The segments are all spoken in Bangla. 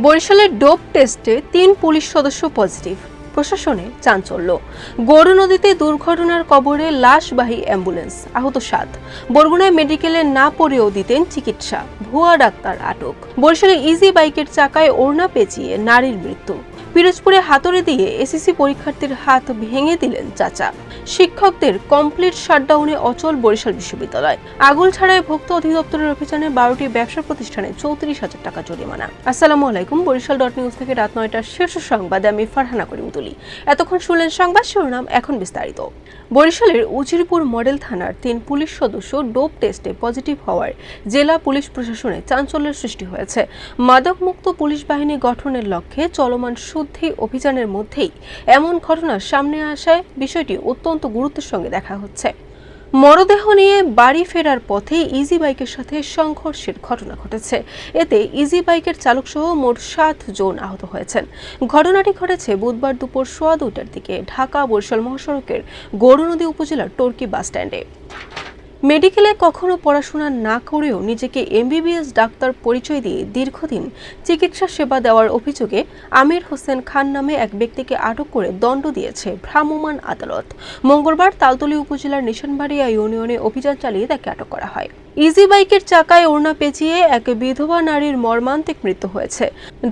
বরিশালের ডোপ টেস্টে ৩ পুলিশ সদস্য পজিটিভ, প্রশাসনে চাঞ্চল্য। গরু নদীতে দুর্ঘটনার কবরে লাশবাহী অ্যাম্বুলেন্স, আহত ৭। বরগুনায় মেডিকেলে না পড়েও দিতেন চিকিৎসা, ভুয়া ডাক্তার আটক। বরিশালে ইজি বাইকের চাকায় ওড়না পেঁচিয়ে নারীর মৃত্যু। পিরোজপুরে হাতুড়ি দিয়ে এসএসসি পরীক্ষার্থীর হাত ভেঙে দিলেন চাচা। শিক্ষকদের কমপ্লিট শাটডাউনে অচল বরিশাল বিশ্ববিদ্যালয়। আগুলছাড়ায় ভোক্তা অধিদপ্তরের অভিযানে ১২টি ব্যবসা প্রতিষ্ঠানে ৩৪,০০০ টাকা জরিমানা। আসসালামু আলাইকুম, বরিশাল নিউজ থেকে রাত ৯টার শীর্ষ সংবাদে আমি ফারহানা করিম তুলি। এতক্ষণ শুনলেন সংবাদ শিরোনাম, এখন বিস্তারিত। বরিশালের উজিরপুর মডেল থানার ৩ পুলিশ সদস্য ডোপ টেস্টে পজিটিভ হওয়ায় জেলা পুলিশ প্রশাসনে চাঞ্চল্যের সৃষ্টি হয়েছে। মাদকমুক্ত পুলিশ বাহিনী গঠনের লক্ষ্যে চলমান শুদ্ধি অভিযানের মধ্যেই এমন ঘটনা সামনে আসায় বিষয়টি অত্যন্ত গুরুত্বের সঙ্গে দেখা হচ্ছে। মরদেহ নিয়ে বাড়ি ফেরার পথে ইজি বাইকের সাথে সংঘর্ষের ঘটনা ঘটেছে। এতে ইজি বাইকের চালকসহ মোট ৭ জন আহত হয়েছেন। ঘটনাটি ঘটেছে বুধবার দুপুর 2:15টার দিকে ঢাকা বরিশাল মহাসড়কের গরুনদী উপজেলার টর্কি বাসস্ট্যান্ডে। মেডিকেলে কখনো পড়াশোনা না করেও নিজেকে এমবিবিএস ডাক্তার পরিচয় দিয়ে দীর্ঘদিন চিকিৎসা সেবা দেওয়ার অভিযোগে আমির হোসেন খান নামে এক ব্যক্তিকে আটক করে দণ্ড দিয়েছে ভ্রাম্যমাণ আদালত। মঙ্গলবার তালতলী উপজেলার নিশানবাড়িয়া ইউনিয়নে অভিযান চালিয়ে তাকে আটক করা হয়। ইজি বাইকের চাকায় ওড়না পেঁচিয়ে এক বিধবা নারীর মর্মান্তিক মৃত্যু হয়েছে।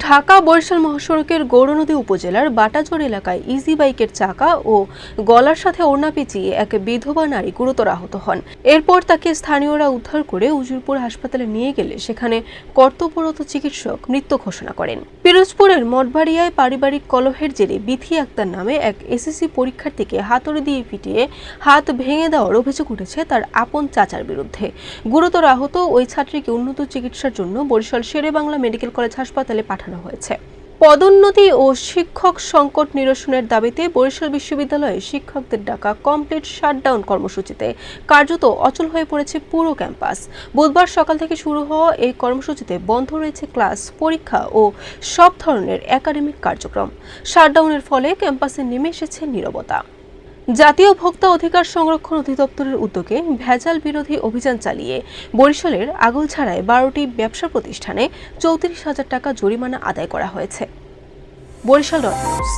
ঢাকা বরিশাল মহাসড়কের গৌরনদী উপজেলার বাটাজোর এলাকায় ইজি বাইকের চাকা ও গলার সাথে ওড়না পেঁচিয়ে এক বিধবা নারী গুরুতর আহত হন। এরপর তাকে স্থানীয়রা উদ্ধার করে উজিরপুর হাসপাতালে নিয়ে গেলে সেখানে কর্তব্যরত চিকিৎসক মৃত ঘোষণা করেন। পিরোজপুরের মঠবাড়িয়ায় পারিবারিক কলহের জেরে বিথি আক্তার নামে এক এসএসসি পরীক্ষার্থীকে হাতুড়ি দিয়ে পিটিয়ে হাত ভেঙে দেওয়ার অভিযোগ উঠেছে তার আপন চাচার বিরুদ্ধে। গুরুতর আহত ওই ছাত্রীকে উন্নত চিকিৎসার জন্য বরিশাল শেরেবাংলা মেডিকেল কলেজ হাসপাতালে পাঠানো হয়েছে। পদোন্নতি ও শিক্ষক সংকট নিরসনের দাবিতে বরিশাল বিশ্ববিদ্যালয়ে শিক্ষকদের ডাকা কমপ্লিট শাটডাউন কর্মসূচিতে কার্যত অচল হয়ে পড়েছে পুরো ক্যাম্পাস। বুধবার সকাল থেকে শুরু হওয়া এই কর্মসূচিতে বন্ধ রয়েছে ক্লাস, পরীক্ষা ও সব ধরনের একাডেমিক কার্যক্রম। শাটডাউনের ফলে ক্যাম্পাসে নেমে এসেছে নীরবতা। জাতীয় ভোক্তা অধিকার সংরক্ষণ অধিদপ্তরের উদ্যোগে ভেজাল বিরোধী অভিযান চালিয়ে বরিশালের আগুলছাড়ায় ১২টি ব্যবসা প্রতিষ্ঠানে ৩৪,০০০ টাকা জরিমানা আদায় করা হয়েছে। বরিশাল নিউজ।